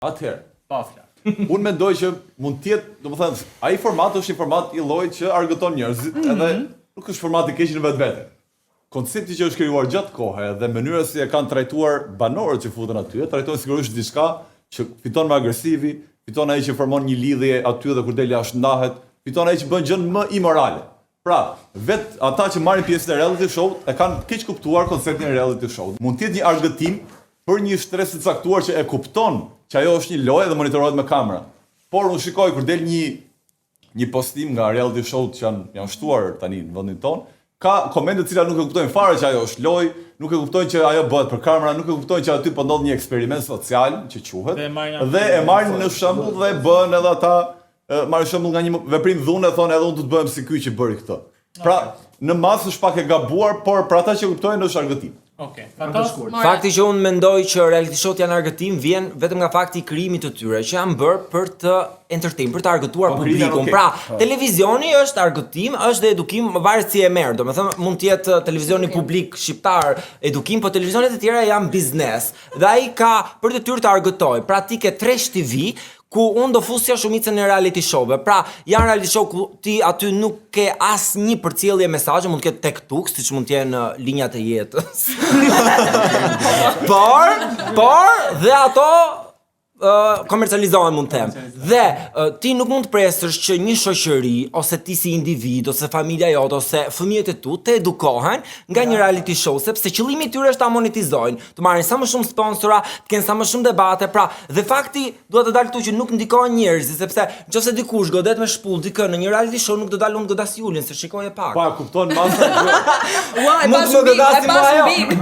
Atëherë, Pafla. unë mendoj që mund të jetë, domethënë, ai format është një format i llojit që argëton njerëzit, edhe nuk është format i keq në vetvete. Koncepti që është krijuar gjatë kohë dhe mënyra si e kanë trajtuar banorët që futen aty, trajtojnë sigurisht diçka që fiton më agresivi, fiton ai që formon një lidhje aty dhe kur del jashtë ndahet, fiton ai që bën gjën më imorale. Pra, vetë ata që marrin pjesë në reality show e kanë keq kuptuar konceptin e reality show. Mund të jetë një argëtim për një stres të caktuar që e kupton që ajo është një lojë dhe monitorohet me kamera. Por unë shikoj kur del një postim nga reality show që janë shtuar tani në vendin tonë, ka komente të cilat nuk e kuptojnë fare që ajo është lojë, nuk e kuptojnë që ajo bëhet për kamera, nuk e kuptojnë që aty po ndodh një eksperiment social që quhet dhe e marrin në shembull dhe bën edhe ata marrin shembull nga një veprim dhunë thonë edhe unë do të bëhem si ky që bëri këtë. Pra, në masë është pak e gabuar, por për ata që kuptojnë është argëtim. Okej. Fakti që unë mendoj që reality show janë argëtim vjen vetëm nga fakti i krijimit të tyre, që janë bërë për të entertain, për të argëtuar publikun. okay. Pra, televizioni është argëtim, është dhe edukim, varet si e merr. Domethënë mund të jetë televizioni publik shqiptar edukim, po televizionet e tjera janë biznes. Dhe ai ka për detyrë të argëtojë. Pra ti ke Trash TV ku unë do fusja shumicën e reality show-ve. Pra, janë reality show ku ti aty nuk ke asnjë përcjellje mesazhe, mund të ketë tek tuk, siç mund të jenë linjat e jetës. por dhe ato komercializohen mund të them. Dhe ti nuk mund të presësh që një shoqëri ose ti si individ ose familja jote ose fëmijët e tu të edukohen nga një reality show, sepse qëllimi i tyre është ta monetizojnë, të marrin sa më shumë sponsora, të kenë sa më shumë debate, pra, dhe fakti duhet të dalë këtu që nuk ndikojnë njerëzit, sepse nëse dikush godet me shpull dikë në një reality show nuk do dalë unë godas Julin, se shikoj e pak. Pa, kupton masa.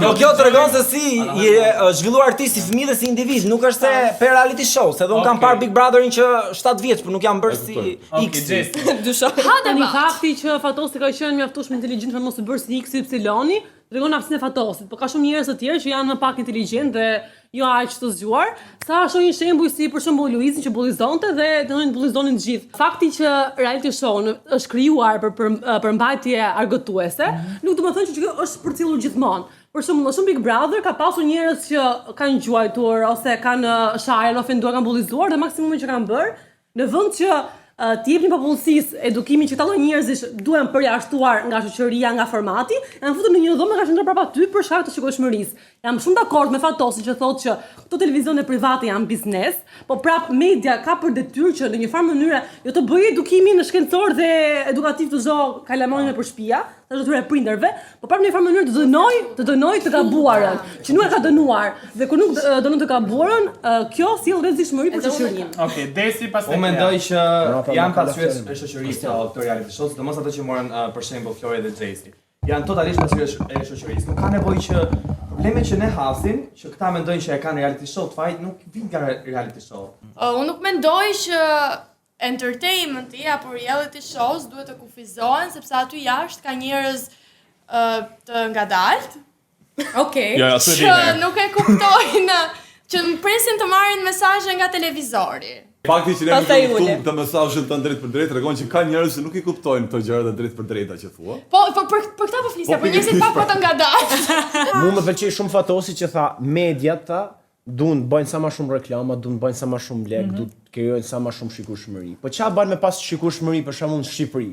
Po kjo tregon se si zhvilluar artisti fëmijë dhe si individ, nuk është se per reality show, se dhe unë kam parë Big Brotherin që 7 vjeç, por nuk jam bërë si X. Tani fakti që Fatosi ka qenë mjaftueshëm inteligjent për mos të bërë si X Y, tregon aftësinë e Fatosit, por ka shumë njerëz të tjerë që janë më pak inteligjent dhe jo aq të zgjuar. Sa shoh një shembull si për shembull Luizin që bullizonte dhe donin të bullizonin të gjithë. Fakti që reality show është krijuar për mbajtje argëtuese, nuk do të thonë që është përcjellur gjithmonë. Për shembull, shumë Big Brother ka pasur njerëz që kanë gjuajtur ose kanë shajër, ofenduar, kanë bullizuar dhe maksimumi që kanë bërë në vend që të jepnin popullsisë edukimin që këta lloj njerëzish duhen përjashtuar nga shoqëria, nga formati, janë futur në një dhomë nga qendra prapa ty për shkak të shikueshmërisë. Jam shumë dakord me Fatosin që thotë që këto televizione private janë biznes, po prap media ka për detyrë që në një farë mënyrë jo të bëjë edukimin shkencor dhe edukativ të çdo kalamonin për shtëpia, të detyrë e prindërve, po prap në një farë mënyrë të dënoj të gabuarën, që nuk e ka dënuar dhe kur nuk dënon të gabuarën, kjo sjell rrezikshmëri për shoqërinë. Okej, Desi pastaj. Unë mendoj që janë pasqyrë e shoqërisë të reality show, sidomos ato që morën për shembull Flori dhe Xhesi. Janë totalisht pasqyrë e shoqërisë. Nuk ka nevojë që problemet që ne hasim, që këta mendojnë që e kanë reality show, të fajt nuk vin nga reality show. Unë nuk mendoj që entertainmenti apo reality shows duhet të kufizohen sepse aty jashtë ka njerëz të ngadalt. Okej. Që nuk e kuptojnë, që presin të marrin mesazhe nga televizori. Fakti që ne nuk e kuptojmë të mesazhet të drejt për drejt tregon që ka njerëz që nuk i kuptojnë këto gjëra të drejt për drejta që thua. Po për këta po flisja, për njerëzit pak më të ngadalt. Mu më pëlqej shumë Fatosi që tha mediat duan bëjnë sa më shumë reklama, duan bëjnë sa më shumë lek, duan të krijojnë sa më shumë shikueshmëri. Po çfarë bën me pas shikueshmëri për shembull në Shqipëri?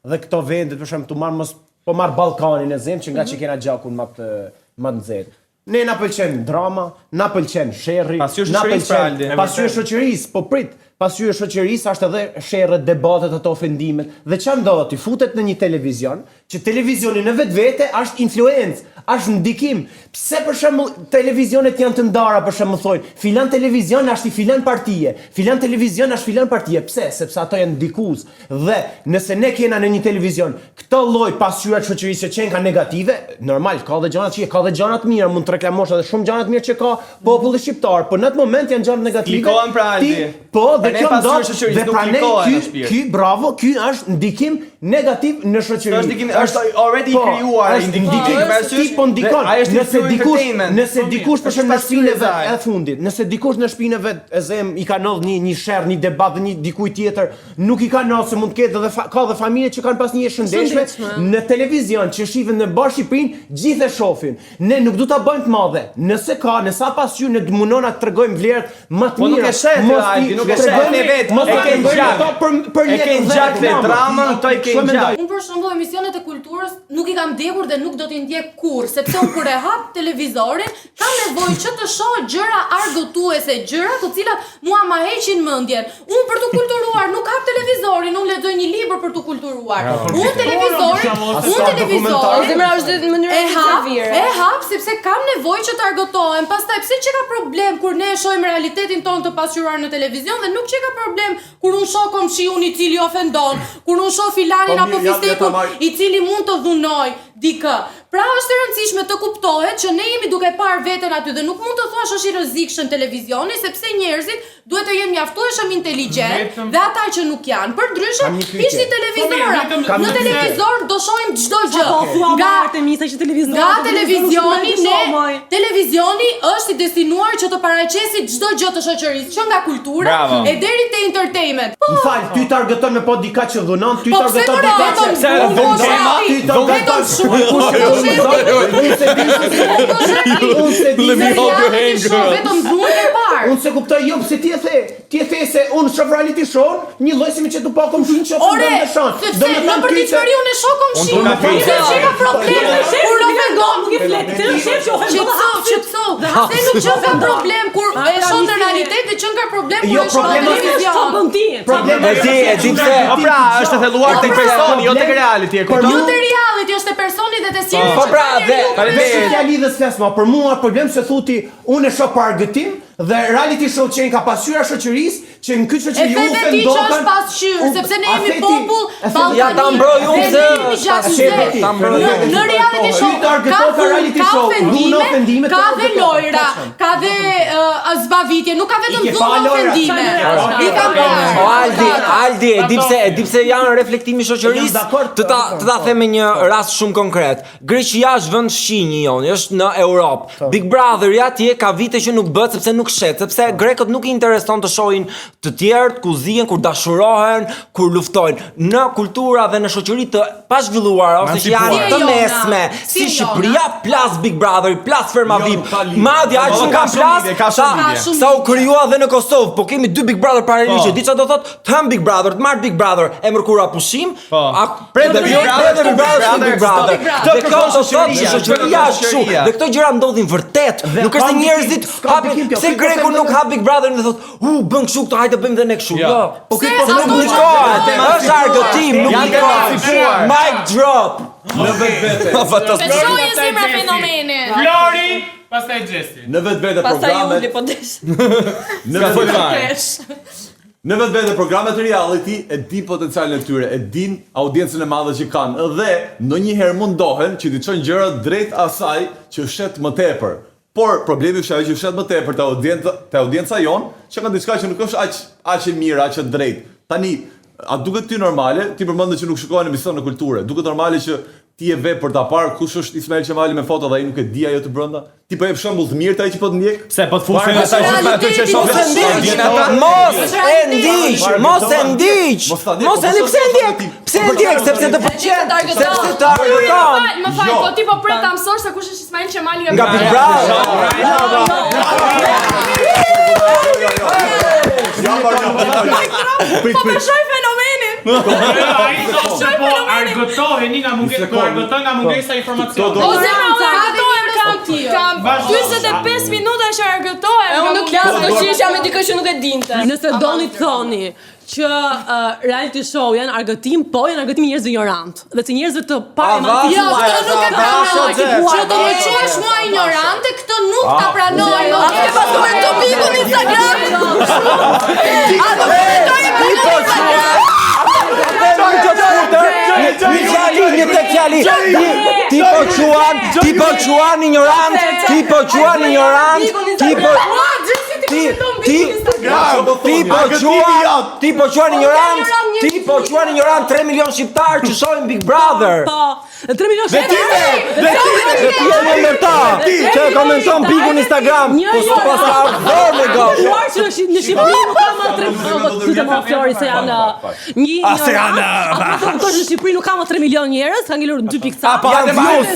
Dhe këto vende për shembull tu marr Ballkanin e Zemë që nga që kena gjakun më të nxehtë. Ne na pëlqen drama, na pëlqen sherrri, na pëlqen pasqyrë shoqërisë, po prit, pasqyrë shoqërisë është edhe sherrët, debatet, ato ofendimet. Dhe çfarë ndodh? Ti futet në një televizion, që televizioni në vetvete është influencë, është ndikim. Pse për shembull televizionet janë të ndara, për shembull thonë, filan televizion është i filan partie, filan televizion është filan partie. Pse? Sepse ato janë ndikues. Dhe nëse ne kena në një televizion këtë lloj pasqyra të shoqërisë që janë negative, normal, ka dhe gjëra që ka dhe gjëra të mira, mund të reklamosh edhe shumë gjëra të mira që ka populli shqiptar, por në atë moment janë gjëra negative. Klikohen pra Aldi. Po, dhe Ne kjo pasur ndodh shoqërisë dhe nuk pranej likohen në shpirt. ky bravo, ky është ndikim negativ në shoqëri. Është already krijuar ndikim Ti po ndikon. Ai është Nëse dikush, entertainment. nëse dikush për shembull në shpinën e vet pasur e fundit, nëse dikush në shpinën e vet e zem i ka ndodh një sherr, një debat dhe një dikuj tjetër, nuk i ka ndodh se mund të ketë edhe ka dhe familje që kanë pas një jetë shëndetshme në televizion që shihen në bashkë Shqipërinë, gjithë e shohin. Ne nuk du ta bëjmë të madhe. Nëse ka, nëse sa pas ju ne dëmunona të tregojmë vlerat më të mira. Po nuk e shet, Aldi, nuk e shet ne vetë. Mos E ta ke bëjmë gjak. ato për E ke gjak dhe dramën, to i ke gjak. Unë për shembull emisionet e kulturës nuk i kam ndjekur dhe nuk do t'i ndjek kurrë, sepse unë kur e hap televizorin kam nevojë që të shoh gjëra argëtuese, gjëra të cilat mua ma heqin mendjen. Unë për të kulturuar nuk hap televizorin, unë lexoj një libër për të kulturuar. Unë televizorin Zemra është në mënyrë e hap sepse kam nevojë që të argëtohem. Pastaj pse që ka problem kur ne e shohim realitetin tonë të pasqyruar në televizion dhe nuk që ka problem kur unë shoh komshiun i cili ofendon, kur unë shoh filanin apo fistekun i cili mund të dhunoj dikë. Pra është e rëndësishme të kuptohet që ne jemi duke parë veten aty dhe nuk mund të thuash është i rrezikshëm televizioni sepse njerëzit duhet të jenë mjaftueshëm inteligjent dhe ata që nuk janë. Përndryshe, ishte televizora. Në televizor do shohim çdo gjë. Nga Artemisa që televizioni. Nga televizioni është i destinuar që të paraqesë çdo gjë të shoqërisë, që nga kultura e deri te entertainment. M'fal, ty targeton me po dika që dhunon, ty Po pse targeton po dika që vetëm vetëm dhunë e parë. Unë se kuptoj jo pse ti e the se unë shoh reality show, një lloj si me që tu pa komshin që Ore, sepse në përditshmëri unë e shoh komshin. Nuk ka problem kur ofendon, nuk i flet. Ti shef që ofendon. Se nuk që ka problem kur e shoh në realitet dhe që ka problem kur e shoh në televizion. E di pse. Pra, është e thelluar tek personi, jo tek reality. Jo te reality, është te personi dhe te sjellja. Po pra, ja lidhës flasma, për mua problem se thuti unë e shoh për argëtim dhe reality show që ka pasqyra shoqërisë që në këtë shoqëri u ofendokan. Është pasqyrë, sepse ne jemi popull ballkanik. Ja ta mbroj unë se në reality show ka ofendime, ka dhe lojra, ka dhe zbavitje, nuk ka vetëm dhunë ofendime. I kam parë. Aldi, e di pse janë reflektimi i shoqërisë. Të ta them me një rast shumë konkret. Greqia është vend shqinji joni, është në Europë. Big Brother atje ka vite që nuk bëhet sepse nuk shet, sepse grekët nuk i intereson të shohin të tjerët ku zihen, kur dashurohen, kur luftojnë. Në kultura dhe në shoqëri të pazhvilluara ose që janë të mesme, si Shqipëria, plas Big Brother, plas Ferma VIP. Madje aq që ka plas, sa u krijua dhe në Kosovë, po kemi dy Big Brother paralelisht. Di çfarë do thotë? Të hëm Big Brother, të marr Big Brother, e mërkura pushim, Pret Big Brother. Dhe kjo është shoqëria është kështu. Dhe këto gjëra ndodhin vërtet. Nuk është se njerëzit hapin, pse greku nuk hap Big Brother dhe thotë, bën kështu këto, hajde bëjmë dhe ne kështu." Jo. Po se nuk ndikohet. Është argëtim, nuk ndikohet. Mic drop. Në vetvete. Besoj zemra fenomenin. Flori, pastaj Gjesti. Në vetvete programet. Në vetvete programet e reality e din potencialin e tyre, e din audiencën e madhe që kanë, dhe ndonjëherë mundohen që t'i çojnë gjëra drejt asaj që shet më tepër. Por problemi është ajo që fshet më tepër te audienca jon, që kanë diçka që nuk është aq e mirë, aq e drejtë. Tani, a duket ty normale, ti përmendë që nuk shikohen emision në kulturë, duket normale që ti e ve për ta parë kush është Ismail Qemali me foto dhe ai nuk e di ajo të brenda? Ti po jep shembull të mirë te ai që po të ndjek? Pse po të fusin ata ato që shohin? Mos e ndiq, pse ndjek? Pse ndjek sepse të pëlqen, sepse të argëton. Më fal, po ti po pret ta mësosh se kush është Ismail Qemali nga Big Brother. Po përshoj fenomenin. Ai thoshte po argëtoheni nga mungesa informacioni. Po zemra kam 45 minuta që argëtohem. Unë nuk las të shisha me dikë që nuk e dinte. Nëse doni të thoni që reality show janë argëtim, po janë argëtim i njerëzve ignorant. Dhe që njerëzve të pa emancipuar. Jo, këtë nuk e pranoj. Që të më quash mua ignorante, këtë nuk ta pranoj. A ke pasur të pikun në Instagram? A do komentoj në Instagram? Ti po quan ignorant, Ti po quan ignorant 3 milion shqiptar që shohin Big Brother. Po, 3 milion Dhe ti je ndërta. Që komenton Bigun në Instagram. Po pas ka ardhur me gosh. Thuar që në Shqipëri nuk ka më 3 milion Flori se janë në Shqipëri nuk ka më 3 milion njerëz, ka ngelur 2 pikë ca. Janë views,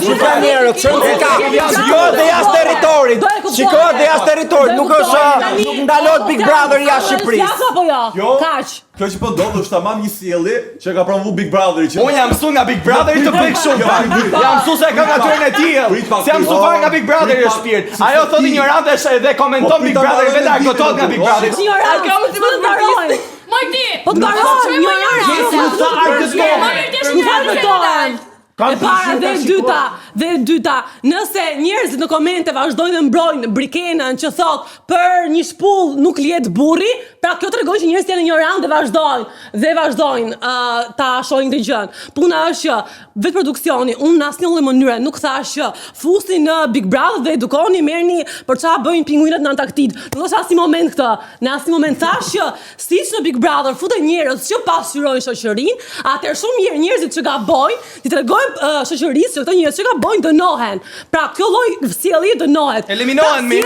nuk kanë njerëz, shikohet dhe jashtë territorit. Shikohet dhe jashtë territorit, nuk ndalohet Big Brother jashtë Shqipërisë. Ja apo jo? Kaq. Kjo që po ndodh është tamam një sjellje që ka provu Big Brotheri që Unë jam mësuar nga Big Brotheri të bëj kështu. Jam mësuar se ka natyrën e tij. Se jam mësuar nga Big Brotheri është shpirt. Ajo thotë ignorante dhe komenton Big Brotheri vetë argëtohet nga Big Brotheri. Ignorant. Kjo mos të mbaroj. Mojti! Po të mbaroj, ignorant. E para dhe e dyta, nëse njerëzit në komente vazhdojnë dhe mbrojnë Brikenën që thot për një shpull nuk lihet burri, pra kjo tregon që njerëzit janë ignorant dhe vazhdojnë ta shohin këtë gjën. Puna është që vetë produksioni, unë në asnjë lloj mënyre nuk thash që fusni në Big Brother dhe edukoni, merrni për çfarë bëjnë pinguinat në Antarktidë. Nuk është asnjë moment këtë. Në asnjë moment thash që siç në Big Brother futen njerëz që pasqyrojnë shoqërinë, atëherë shumë mirë njerëzit që gabojnë, ti tregojnë shoqërisë që këto njerëz që gabojnë dënohen. Pra kjo lloj sjellje dënohet. Eliminohen mi.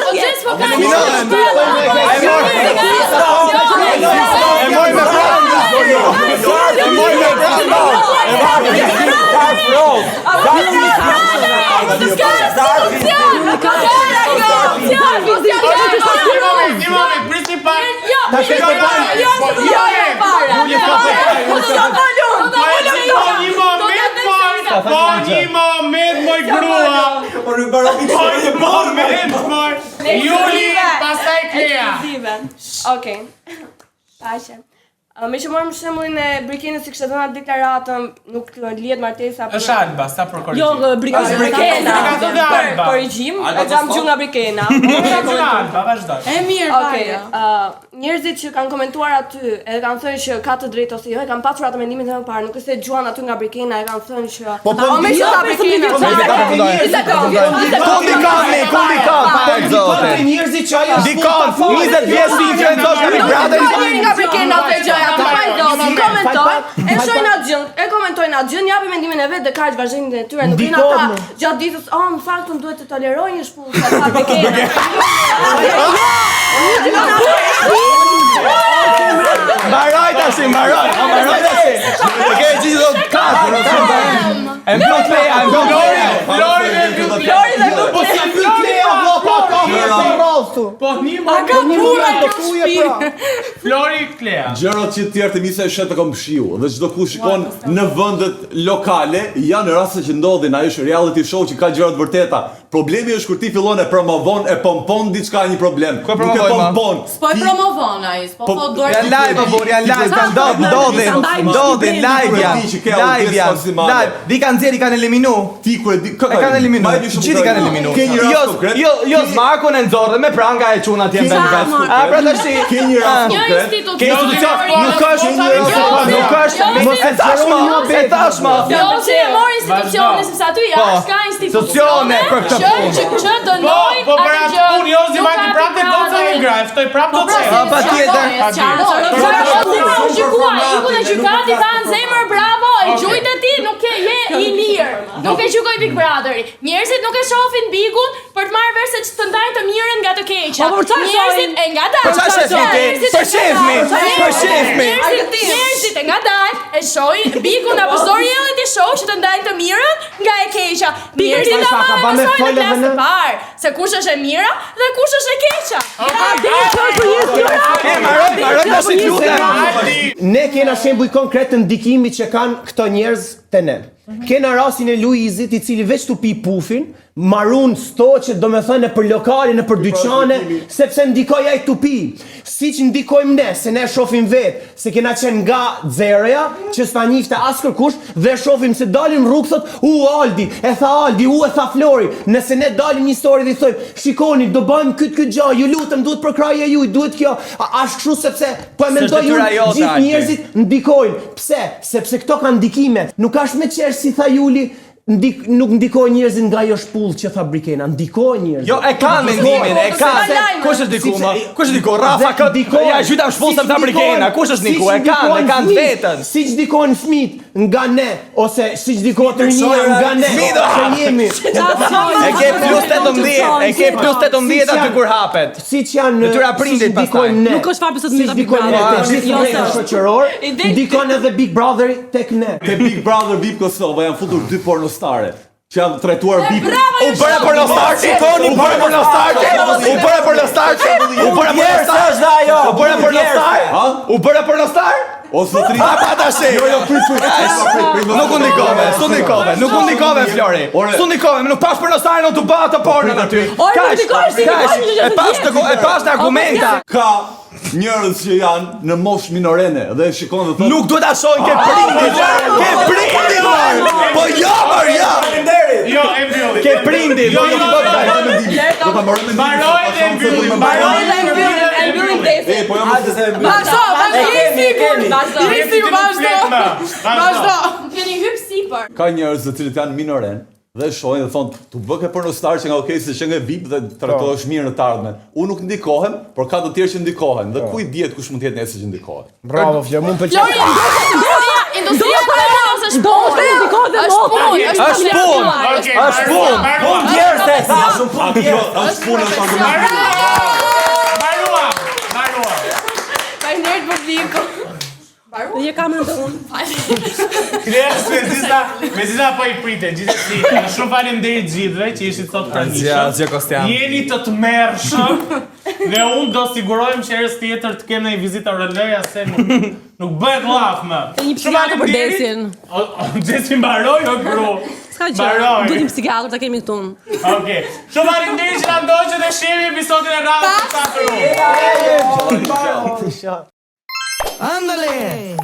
Po një moment moj grua. Juli, pastaj Klea. Okej. Pashe. Me që morëm shembullin e Brikenës si kishte dhënë deklaratën, nuk lihet martesa për. Është Alba, sa për korrigjim. Jo, Brikena. Për korrigjim, e kam gjuar nga Brikena. Alba, vazhdo. E mirë, Okej, njerëzit që kanë komentuar aty, edhe kanë thënë që ka të drejtë ose jo, e kanë pasur atë mendimin më parë, nuk është se gjuan aty nga Brikena, e kanë thënë që me që ta Brikena. Njerëzit që ajo dikon 20 vjeç si influencosh nga Big Brother. Nga Brikena të gjëja të e shojnë atë gjën, e komentojnë atë gjën, japi mendimin e vet dhe kaq vazhdimin e tyre, nuk vinë ata gjatë ditës, në fakt unë duhet të toleroj një shpullë sa ta Brikena. Mbaroj tash. Okej, gjithë do katë. Em plot Klea, Flori dhe nuk po si Klea, Po një Flori Klea. gjërat që tjerë të misa e shetë të kom shiu dhe çdo kush shikon në vendet lokale janë raste që ndodhin, ajo është reality show që ka gjëra të vërteta. Problemi është kur ti fillon e promovon e pompon diçka një problem. Nuk e pompon. Po e promovon ai, po thot duar. Janë live, ndodhin live janë. Di kanë nxjerrë, kanë eliminu. Ti kur e di kë kanë eliminu. Gjithë kanë eliminu. Ke një rast konkret? Jo, Markun e nxorrë me pranga e çun atje në vend. Pra tash ke një rast konkret? Ke institucion, nuk është, mos e tashma. Jo, që e mori institucione, sepse aty jashtë ka institucione për këtë që dënojnë Po për atë punë, jo si vajti prapë të goca e graj, ftoj prapë do të patjetër. Ikun e gjykati thanë zemër bravo, e gjujt e ti, nuk e je i lirë. Nuk e gjykoj Big Brotheri. Njerëzit nuk e shohin Bigun për të marrë verse që të ndajnë të mirën nga të keqa. Njerëzit e ngadalë. Njerëzit e ngadalë e shohin Bigun apo çdo reality show që të ndajnë të mirën nga e keqa. Njerëzit ama shohin në klasë të parë se kush është e mira dhe kush është e keqa. Ne kena shembuj konkret të ndikimit që kanë këto njerëz te ne. Kena rastin e Luizit, i cili veç të pi pufin, marun stoqet, do me thënë për lokale, në për dyqane, sepse ndikoj ai tupi. Si që ndikojmë ne, se ne shofim vetë, se kena qenë nga zereja, që s'ta njifte as kërkush, dhe shofim se dalim rrugë, thot, Aldi, e tha Flori, nëse ne dalim një story dhe i thojmë, shikoni, do bëjmë këtë gjë, ju lutëm, duhet për kraje ju, duhet kjo, ashtë kështu sepse, po e mendoj ju, gjithë njerëzit ndikojnë. Pse? Sepse këto kanë ndikime, nuk ashtë me qesh si tha Juli, nuk ndikoj njerëzit nga ajo shpull që tha Brikena, ndikoj njerëzit. Jo, e kanë mendimin, e kanë. Kush është diku më? Kush është diku? Rafa kë. Ja, gjyta shpull se tha Brikena. Kush është diku? E kanë vetën. Siç dikojnë fëmijët nga ne ose siç dikohet rinia nga ne. Që jemi. E ke plus 18, e ke plus 18 aty kur hapet. Siç janë detyra prindit pastaj. Nuk është fare se Siç dikojnë ne gjithë rrjetet shoqëror, ndikon edhe Big Brother tek ne. Te Big Brother VIP Kosova janë futur 2 pornostare që janë trajtuar VIP. U bëre pornostar, shikoni, u bëre pornostar. U bëre pornostar. U bëre pornostar. U bëre pornostar. U bëre pornostar? O zotri. Pa tash. Nuk u ndikove, nuk u ndikove Flori. S'u ndikove, nuk pas pornostar, nuk tu bë atë pornën aty. E pas të argumenta. Ka njerëz që janë në moshë minorene dhe shikon dhe thonë nuk duhet ta shohin ke prindit. Ke prindit. Po jo, ja. Jo, e mbylli. Ke prindit. do ta morëm me Mbaroj dhe mbyllim. Mbaroj dhe mbyllim desin. E po jo më Vazhdo, vazhdo. Keni hyp sipër. ka njerëz të cilët janë minoren dhe shohin dhe thonë tu bë ke pornostar që nga okay se që nga VIP dhe trajtohesh mirë në të ardhmen. Unë nuk ndikohem, por ka të tjerë që ndikohen dhe ku i dihet kush mund të jetë nesër që ndikohet. Bravo, Flor, mund pëlqen. Industria pornos është punë. Është punë. Është punë. Punë djerse, thashun punë djerse. Është punë të argumentit. Mbarua. Faleminderit publiku. Je kamerën të unë. Kres me zisa po i prite, gjithsesi. Shumë faleminderit gjithëve që ishit sot pranishëm. Zja Kostian. Jeni të tmerrshëm dhe unë do sigurojmë që herës tjetër të kem një vizitë oroloja se nuk bëhet llaf më. Te një psikiatër për desin. Gjesi mbaroj o gru. Ska gjë. Duhet një psikiatër ta kemi këtu. Okej. Shumë faleminderit që na ndoqët dhe shihemi episodin e radhës së 4. Ándale.